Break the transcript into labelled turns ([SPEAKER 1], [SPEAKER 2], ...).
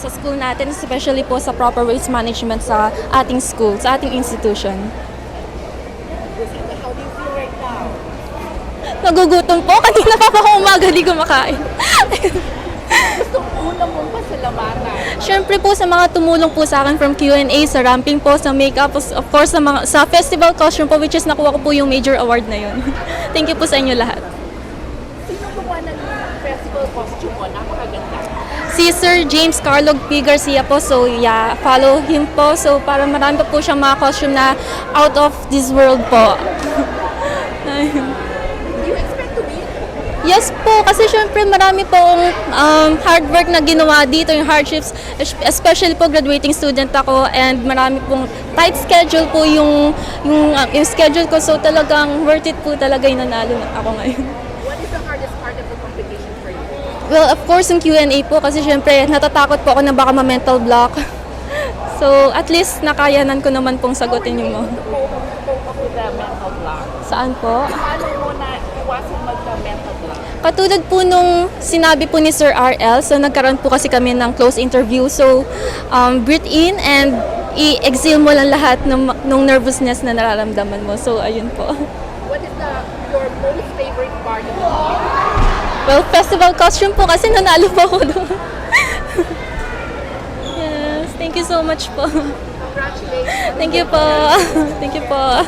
[SPEAKER 1] sa school natin, especially po sa proper waste management sa ating school, sa ating institution.
[SPEAKER 2] How do you feel right now?
[SPEAKER 1] Nagugutom po, kanina pa ako umaga di kumakain.
[SPEAKER 2] Gusto unang mong pasalamatan.
[SPEAKER 1] Siyempre po sa mga tumulong po sa akin from Q&A, sa ramping po, sa makeup, of course sa festival costume po, which is nakuha ko po yung major award na yun. Thank you po sa inyo lahat.
[SPEAKER 2] Sino gumawa ng festival costume mo? Napakaganda.
[SPEAKER 1] Si Sir James Carlo P. Garcia po, so yeah, follow him po. So para marami pa po siyang mga costume na out of this world po.
[SPEAKER 2] Do you expect to win?
[SPEAKER 1] Yes po, kasi syempre marami pong hard work na ginawa dito, yung hardships, especially po graduating student ako, and marami pong tight schedule po yung schedule ko, so talagang worth it po talaga yung nanalo ako ngayon.
[SPEAKER 2] What is the hardest part of the competition for you?
[SPEAKER 1] Well, of course, yung Q&A po, kasi syempre natatakot po ako na baka ma-mental block. So, at least nakayanan ko naman pong sagutin yung mo.
[SPEAKER 2] Cope up with the mental block.
[SPEAKER 1] Saan po?
[SPEAKER 2] Paano mo na iwasan magka-mental block?
[SPEAKER 1] Katulad po nung sinabi po ni Sir RL, so nagkaroon po kasi kami ng close interview. So, breathe in and i-exhale mo lang lahat ng nervousness na nararamdaman mo. So, ayun po.
[SPEAKER 2] What is your most favorite part of the year?
[SPEAKER 1] Well, festival costume po kasi nanalo po ako doon. Yes, thank you so much po.
[SPEAKER 2] Congratulations.
[SPEAKER 1] Thank you po. Thank you po.